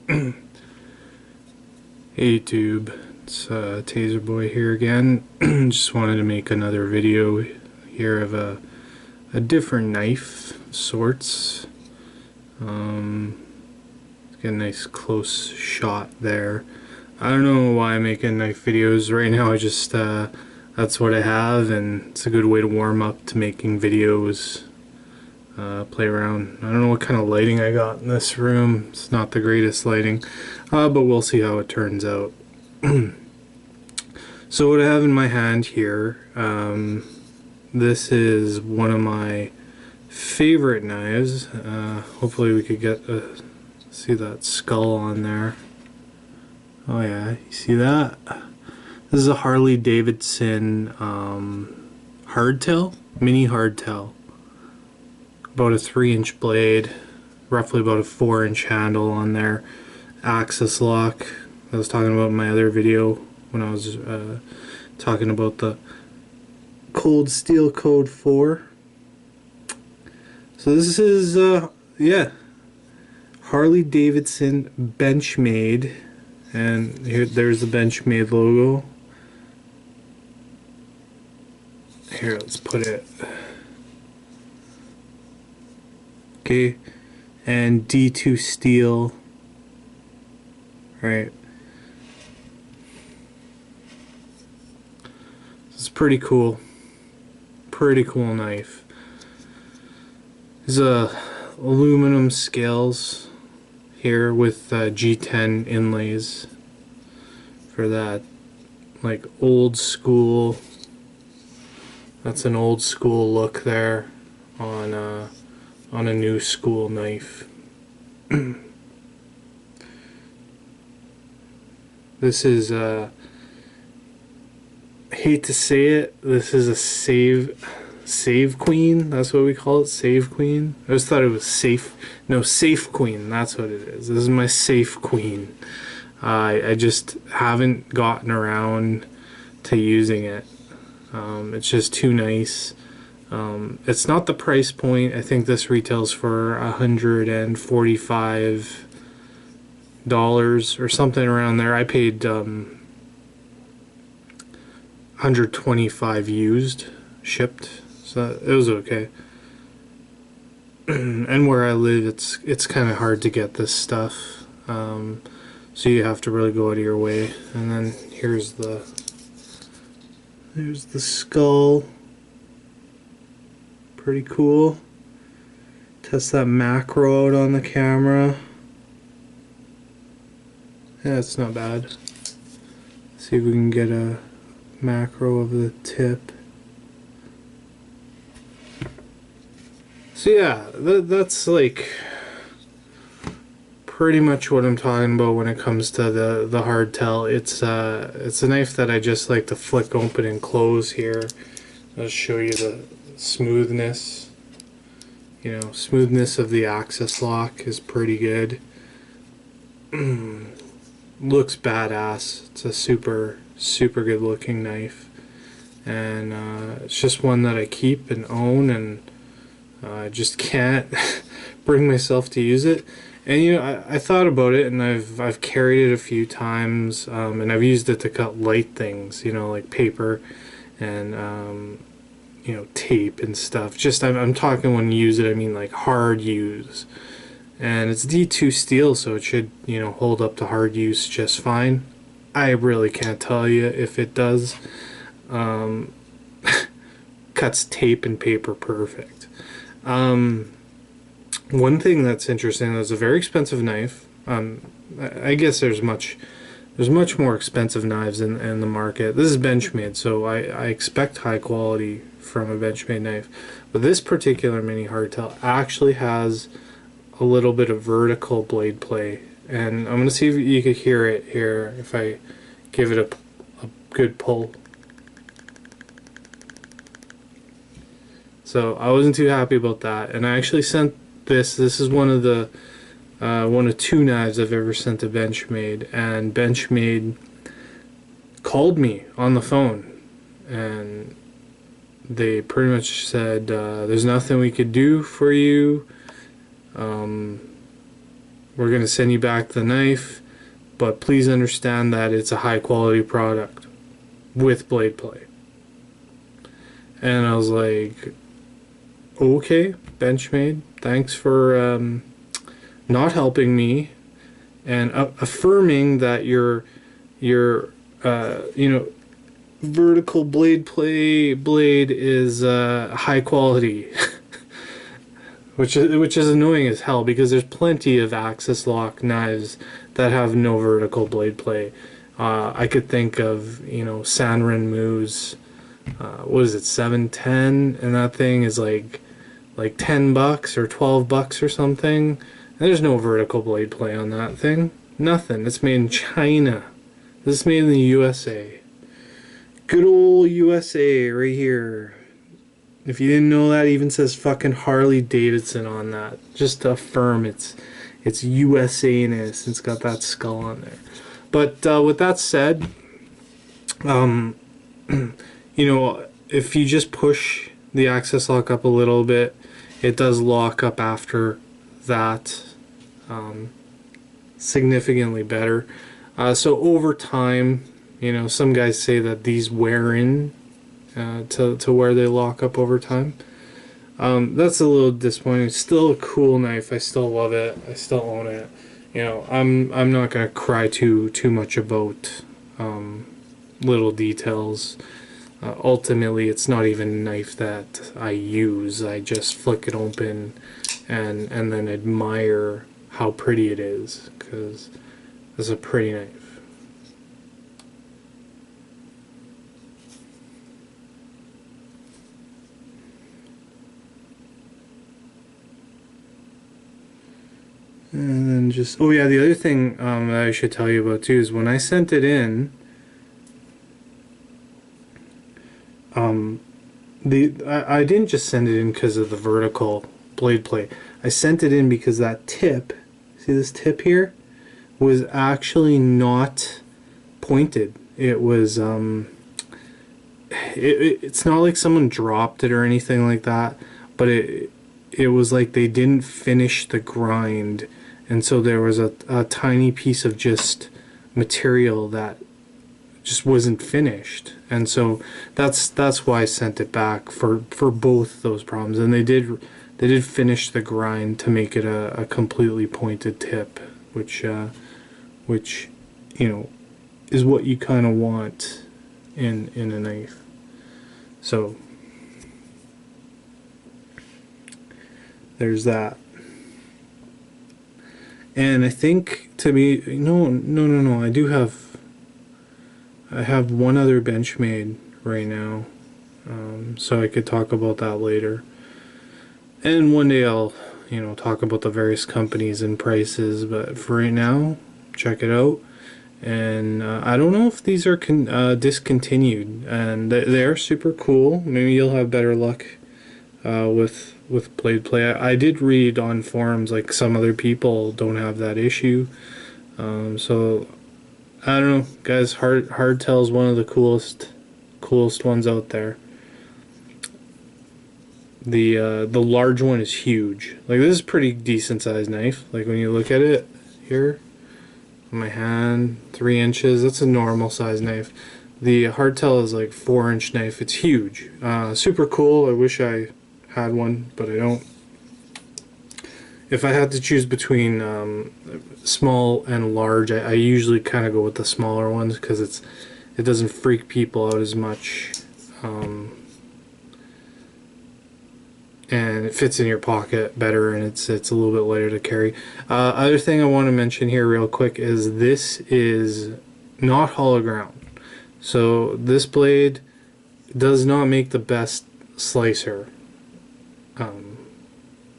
Hey YouTube, it's Taser Boy here again. Just wanted to make another video here of a different knife of sorts. Get a nice close shot there. I don't know why I'm making knife videos right now. I just that's what I have, and it's a good way to warm up to making videos. Play around. I don't know what kind of lighting I got in this room. It's not the greatest lighting, but we'll see how it turns out. So what I have in my hand here, this is one of my favorite knives. Hopefully we could get see that skull on there. Oh yeah, you see that? This is a Harley Davidson hardtail, mini hardtail. About a 3-inch blade, roughly about a 4-inch handle on there. Axis lock. I was talking about in my other video when I was talking about the Cold Steel Code 4. So this is yeah, Harley Davidson Benchmade, and there's the Benchmade logo. Here, let's put it. Okay, and D2 steel, right? It's pretty cool knife. There's aluminum scales here with G10 inlays for that, like old school. That's an old school look there on a new school knife. This is I hate to say it, this is a save queen. That's what we call it, save queen. I just thought it was safe. No, safe queen. That's what it is. This is my safe queen. I just haven't gotten around to using it. It's just too nice. It's not the price point. I think this retails for $145 or something around there. I paid $125 used, shipped, so it was okay. And where I live, it's kind of hard to get this stuff, so you have to really go out of your way. And then there's the skull. Pretty cool. Test that macro out on the camera. Yeah, it's not bad. See if we can get a macro of the tip. So yeah, that's like pretty much what I'm talking about when it comes to the hardtail. It's a knife that I just like to flick open and close here. I'll show you the smoothness. You know, smoothness of the axis lock is pretty good. Looks badass. It's a super good looking knife, and it's just one that I keep and own, and I just can't bring myself to use it. And you know, I thought about it, and I've carried it a few times, and I've used it to cut light things, you know, like paper and you know, tape and stuff. Just I'm talking when you use it, I mean like hard use. And it's D2 steel, so it should, you know, hold up to hard use just fine. I really can't tell you if it does. Cuts tape and paper perfect. One thing that's interesting, it's a very expensive knife. I guess there's much more expensive knives in the market. This is Benchmade, so I expect high quality from a Benchmade knife. But this particular mini hardtail actually has a little bit of vertical blade play, and I'm going to see if you could hear it here if I give it a good pull. So I wasn't too happy about that, and I actually sent this is one of 2 knives I've ever sent to Benchmade, and Benchmade called me on the phone, and they pretty much said there's nothing we could do for you. we're going to send you back the knife, but please understand that it's a high quality product with blade play. And I was like, okay, Benchmade, thanks for not helping me and affirming that your you know, vertical blade is high quality. Which is annoying as hell, because there's plenty of axis lock knives that have no vertical blade play. I could think of, you know, Sanrenmu's, what is it, 710, and that thing is like $10 or $12 or something. And there's no vertical blade play on that thing. Nothing. It's made in China. This is made in the USA. Good old USA right here. If you didn't know that, it even says fucking Harley Davidson on that, just to affirm it's USA-ness. It's got that skull on there. But with that said, you know, if you just push the access lock up a little bit, it does lock up after that significantly better. So over time, you know, some guys say that these wear in to where they lock up over time. That's a little disappointing. It's still a cool knife. I still love it. I still own it. You know, I'm not gonna cry too much about little details. Ultimately, it's not even a knife that I use. I just flick it open and then admire how pretty it is, because it's a pretty knife. And then just, oh yeah, the other thing that I should tell you about too is when I sent it in, I didn't just send it in because of the vertical blade plate. I sent it in because that tip, see this tip here, was actually not pointed. It was it's not like someone dropped it or anything like that, but it was like they didn't finish the grind, and so there was a tiny piece of just material that just wasn't finished, and so that's why I sent it back for both those problems. And they did finish the grind to make it a completely pointed tip, which you know, is what you kind of want in a knife. So there's that. And I think, to be, no, I have one other Benchmade right now, so I could talk about that later. And one day I'll, you know, talk about the various companies and prices, but for right now, check it out. And I don't know if these are discontinued, and they are super cool. Maybe you'll have better luck with blade play. I did read on forums like some other people don't have that issue. So I don't know, guys. Hardtail is one of the coolest ones out there. The large one is huge. Like, this is a pretty decent sized knife. Like, when you look at it here, my hand, 3 inches. That's a normal size knife. The Hardtail is like 4-inch knife. It's huge. Super cool. I wish I had one, but I don't. If I had to choose between small and large, I usually kind of go with the smaller ones because it doesn't freak people out as much, and it fits in your pocket better, and it's a little bit lighter to carry. Other thing I want to mention here real quick is this is not hollow ground, so this blade does not make the best slicer.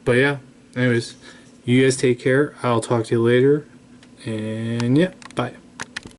But yeah, anyways, you guys take care. I'll talk to you later, and yeah, bye.